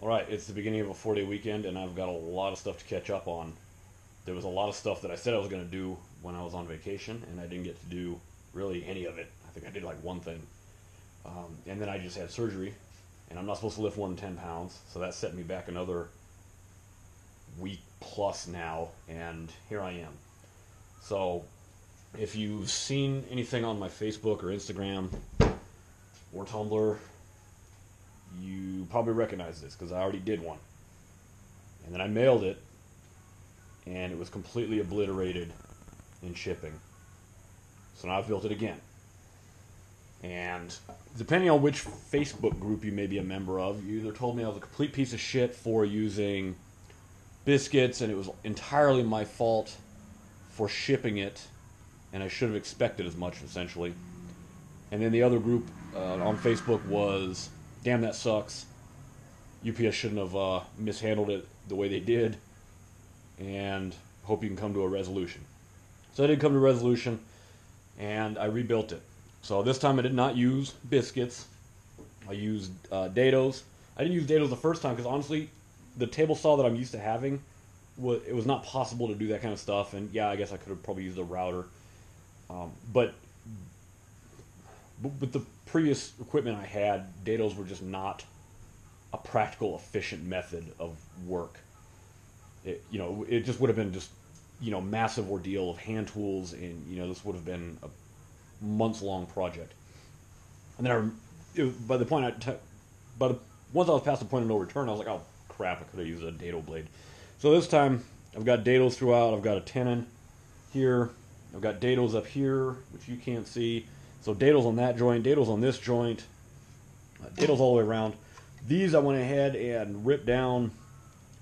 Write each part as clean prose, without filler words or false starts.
Alright, it's the beginning of a 4-day weekend, and I've got a lot of stuff to catch up on. There was a lot of stuff that I said I was going to do when I was on vacation, and I didn't get to do really any of it. I think I did like one thing. And then I just had surgery, and I'm not supposed to lift more than 10 pounds, so that set me back another week plus now, and here I am. So, if you've seen anything on my Facebook or Instagram or Tumblr, you probably recognize this, because I already did one. And then I mailed it, and it was completely obliterated in shipping. So now I've built it again. And depending on which Facebook group you may be a member of, you either told me I was a complete piece of shit for using biscuits, and it was entirely my fault for shipping it, and I should have expected as much, essentially. And then the other group on Facebook was, damn, that sucks. UPS shouldn't have mishandled it the way they did, and hope you can come to a resolution. So I did come to a resolution, and I rebuilt it. So this time I did not use biscuits. I used dados. I didn't use dados the first time because honestly, the table saw that I'm used to having, it was not possible to do that kind of stuff. And yeah, I guess I could have probably used a router. But with the previous equipment I had, dados were just not a practical, efficient method of work. It just would have been just, massive ordeal of hand tools, and this would have been a months-long project. And then once I was past the point of no return, I was like, oh crap, I could have used a dado blade. So this time, I've got dados throughout. I've got a tenon here. I've got dados up here, which you can't see. So dados on that joint, dados on this joint, dados all the way around. These I went ahead and ripped down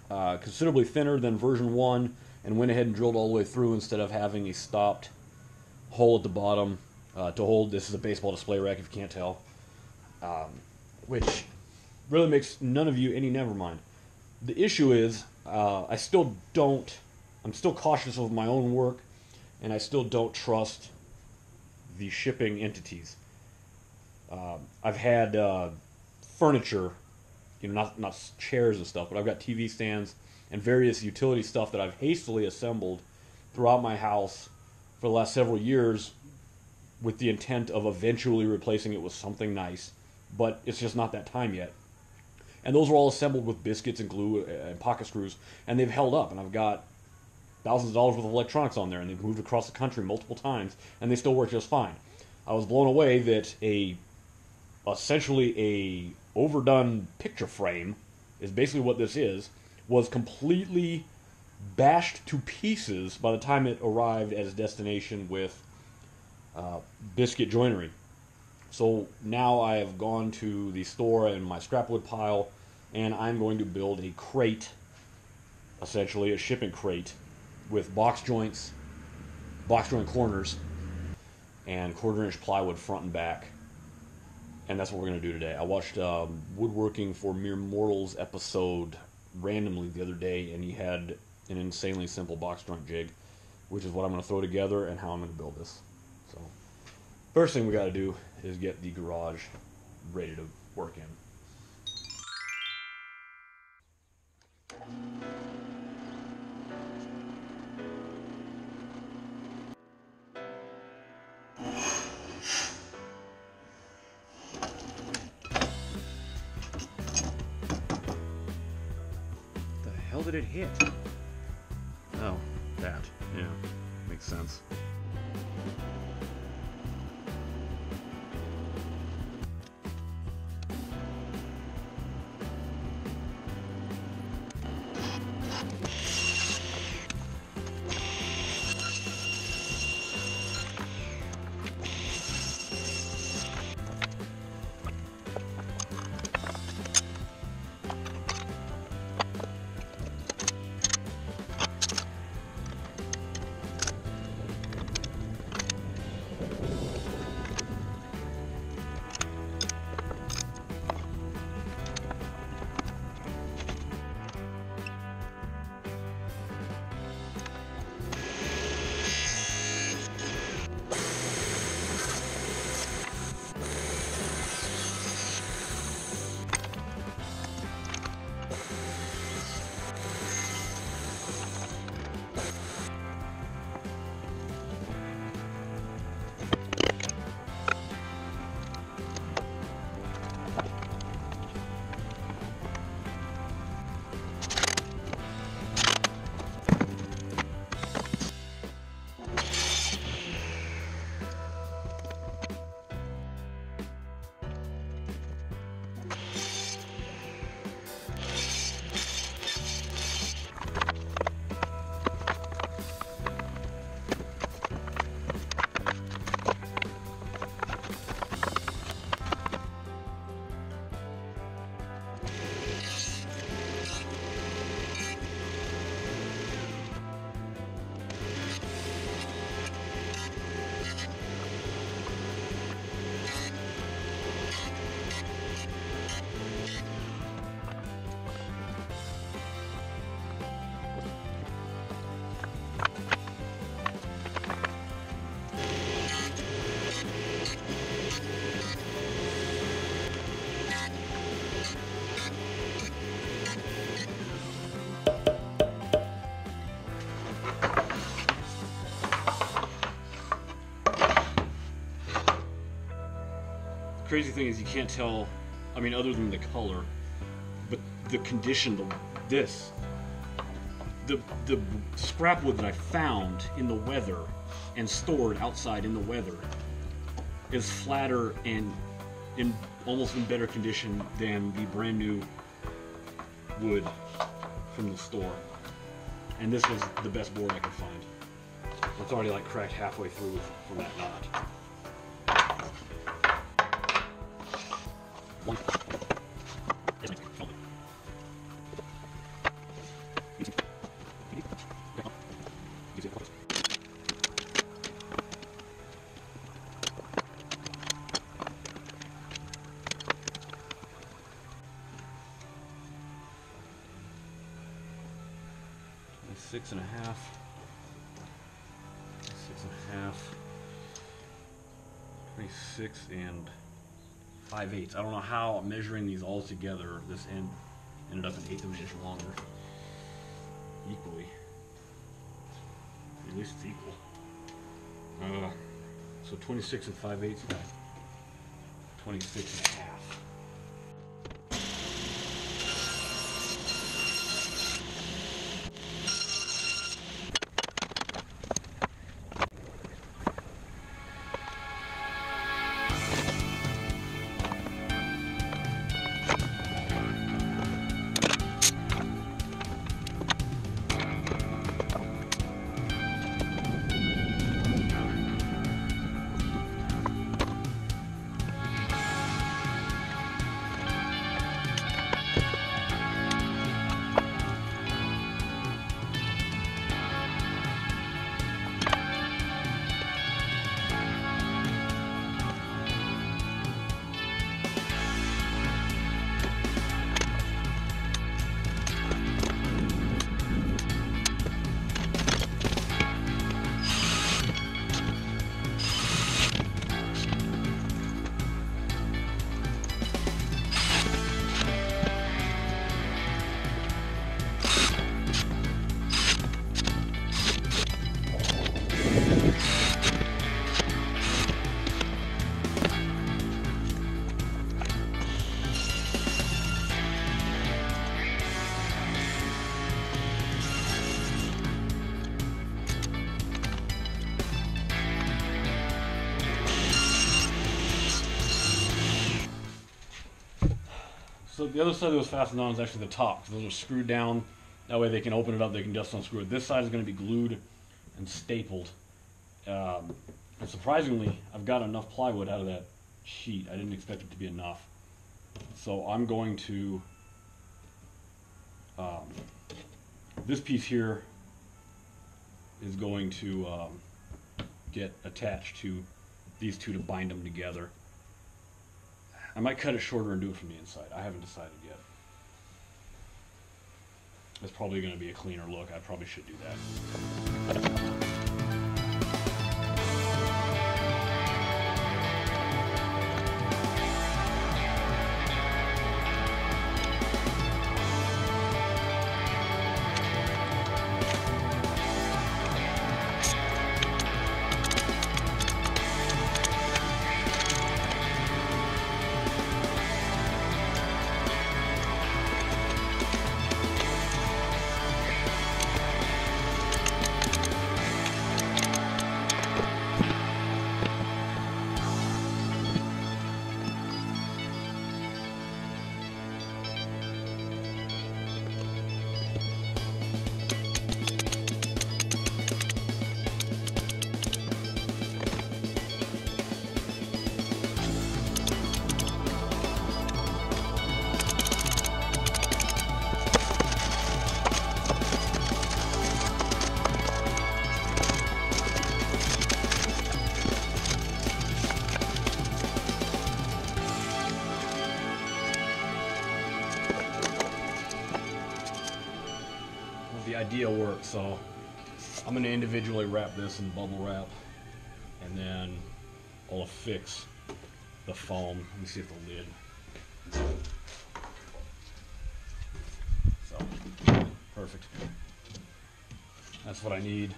considerably thinner than version 1, and went ahead and drilled all the way through instead of having a stopped hole at the bottom to hold. This is a baseball display rack, if you can't tell, which really makes none of you any never mind. The issue is I'm still cautious of my own work, and I still don't trust the shipping entities. I've had furniture, not chairs and stuff, but I've got TV stands and various utility stuff that I've hastily assembled throughout my house for the last several years with the intent of eventually replacing it with something nice, but it's just not that time yet. And those were all assembled with biscuits and glue and pocket screws, and they've held up, and I've got thousands of dollars worth of electronics on there, and they've moved across the country multiple times, and they still work just fine. I was blown away that essentially a overdone picture frame is basically what this is, was completely bashed to pieces by the time it arrived at its destination with biscuit joinery. So now I have gone to the store in my scrapwood pile, and I'm going to build a crate, essentially a shipping crate, with box joints, box joint corners, and 1/4-inch plywood front and back. And that's what we're going to do today. I watched Woodworking for Mere Mortals episode randomly the other day, and he had an insanely simple box joint jig, which is what I'm going to throw together and how I'm going to build this. So, first thing we got to do is get the garage ready to work in. How did it hit? Oh, that. Yeah, makes sense. crazy thing is you can't tell, I mean, other than the color, but the condition, the scrap wood that I found in the weather and stored outside in the weather is flatter and almost in better condition than the brand new wood from the store. And this was the best board I could find. It's already like cracked halfway through from that knot. Six and a half, 26 and 5/8. I don't know how measuring these all together, this end ended up an 1/8 of an inch longer. Equally. At least it's equal. So 26 and 5/8, 26 and a half. So the other side that was fastened on is actually the top. Those are screwed down. That way they can open it up, they can just unscrew it. This side is going to be glued and stapled. And surprisingly, I've got enough plywood out of that sheet. I didn't expect it to be enough. So I'm going to, this piece here is going to get attached to these two to bind them together. I might cut it shorter and do it from the inside. I haven't decided yet. It's probably going to be a cleaner look. I probably should do that. Idea works, so I'm going to individually wrap this in bubble wrap, and then I'll affix the foam. Let me see if the lid. So perfect. That's what I need.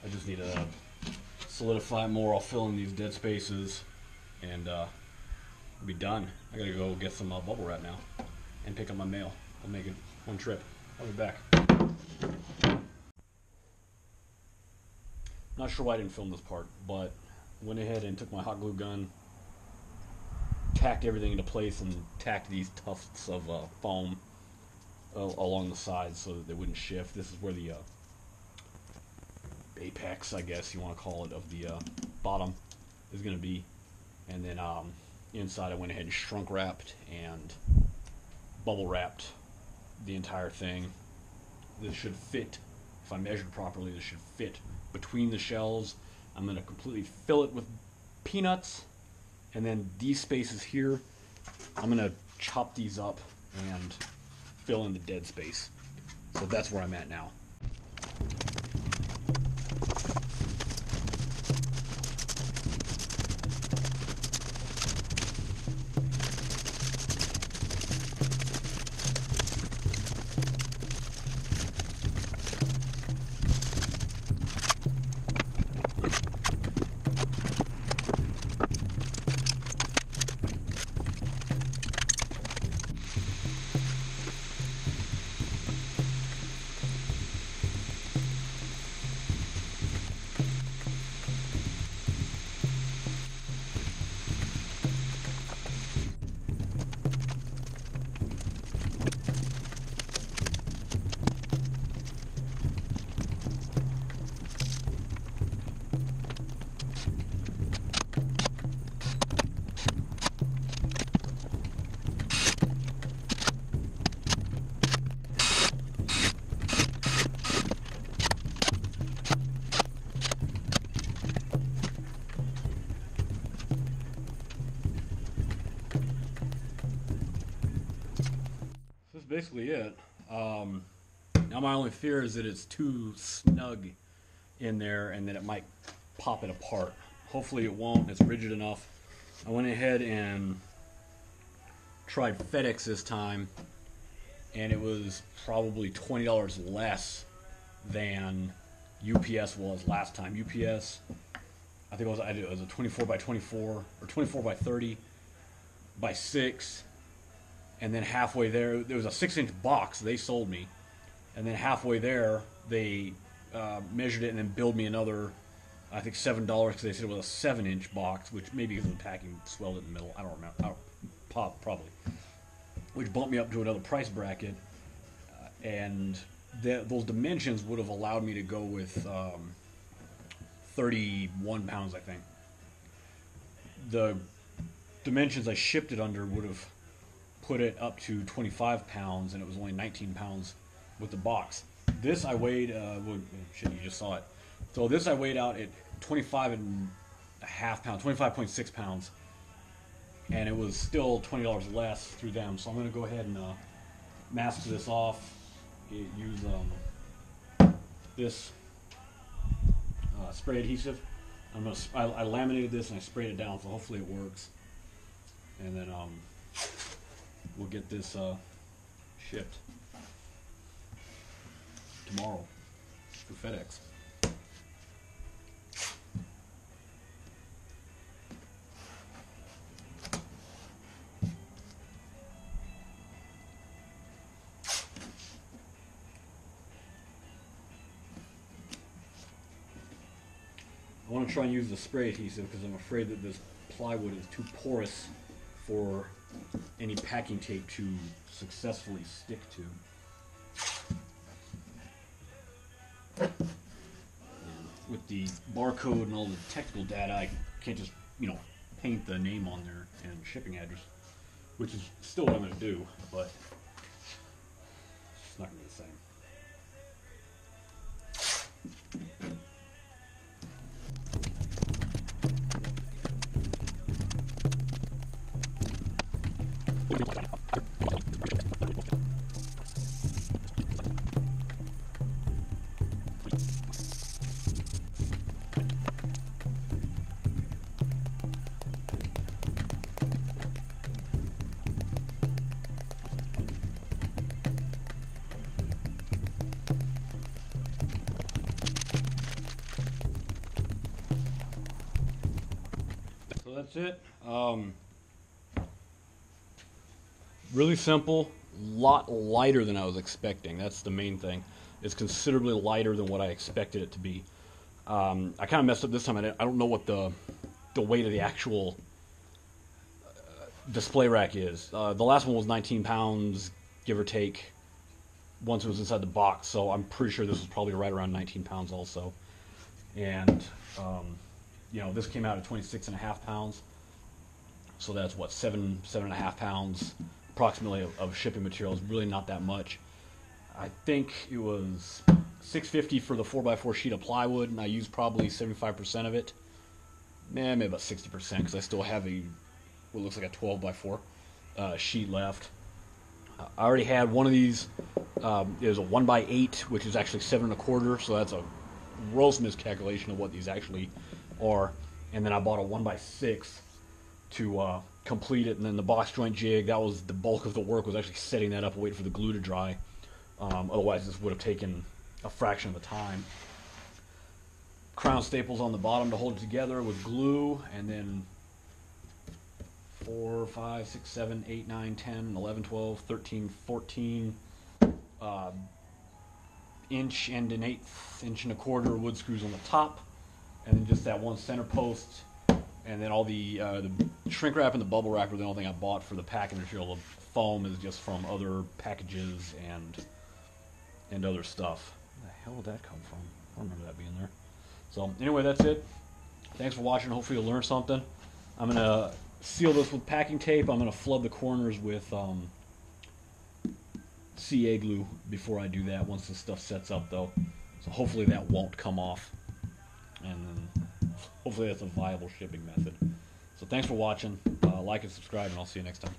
I just need to solidify more. I'll fill in these dead spaces, and I'll be done. I gotta go get some bubble wrap now and pick up my mail. I'll make it one trip. I'll be back. Not sure why I didn't film this part, but went ahead and took my hot glue gun, tacked everything into place, and tacked these tufts of foam along the sides so that they wouldn't shift. This is where the apex, I guess you want to call it, of the bottom is going to be. And then inside I went ahead and shrunk wrapped and bubble wrapped the entire thing. This should fit, if I measured properly, this should fit between the shells. I'm going to completely fill it with peanuts, and then these spaces here, I'm going to chop these up and fill in the dead space. So that's where I'm at now. Basically it. Now my only fear is that it's too snug in there and that it might pop it apart. Hopefully it won't. It's rigid enough. I went ahead and tried FedEx this time, and it was probably $20 less than UPS was last time. UPS, I think it was a 24 by 24 or 24 by 30 by 6. And then halfway there was a 6-inch box they sold me, and then halfway there they measured it and then billed me another, I think $7 because they said it was a 7-inch box, which maybe because the packing swelled in the middle. I don't remember. Probably, which bumped me up to another price bracket, and those dimensions would have allowed me to go with 31 pounds, I think. The dimensions I shipped it under would have put it up to 25 pounds, and it was only 19 pounds with the box. This I weighed, well, shit, you just saw it. So this I weighed out at 25 and a half pounds, 25.6 pounds, and it was still $20 less through them. So I'm going to go ahead and mask this off, use this spray adhesive. I laminated this and I sprayed it down, so hopefully it works. And then we'll get this shipped tomorrow for FedEx. I want to try and use the spray adhesive because I'm afraid that this plywood is too porous for any packing tape to successfully stick to. And with the barcode and all the technical data, I can't just, paint the name on there and shipping address, which is still what I'm going to do, but it's not going to be the same. So that's it. really simple, lot lighter than I was expecting. That's the main thing. It's considerably lighter than what I expected it to be. I kind of messed up this time. I don't know what the weight of the actual display rack is. The last one was 19 pounds, give or take, once it was inside the box, so I'm pretty sure this was probably right around 19 pounds also. And, you know, this came out at 26.5 pounds, so that's what, 7.5 pounds approximately of shipping material. Is really not that much. I think it was $6.50 for the 4x4 sheet of plywood, and I used probably 75% of it. Maybe about 60%, because I still have what looks like a 12x4 sheet left. I already had one of these. It was a 1x8, which is actually 7.25, so that's a gross miscalculation of what these actually are. And then I bought a 1x6 to complete it, and then the box joint jig, that was the bulk of the work, was actually setting that up and waiting for the glue to dry. Otherwise this would have taken a fraction of the time. Crown staples on the bottom to hold it together with glue, and then 4, 5, 6, 7, 8, 9, 10, 11, 12, 13, 14 inch and an 1/8 inch and a quarter wood screws on the top, and then just that one center post, and then all the shrink wrap and the bubble wrap were the only thing I bought for the packing material. The foam is just from other packages and other stuff. Where the hell did that come from? I don't remember that being there. So anyway, that's it. Thanks for watching. Hopefully you'll learn something. I'm going to seal this with packing tape. I'm going to flood the corners with CA glue before I do that, once the stuff sets up though. So hopefully that won't come off. And then hopefully that's a viable shipping method. So thanks for watching. Like and subscribe, and I'll see you next time.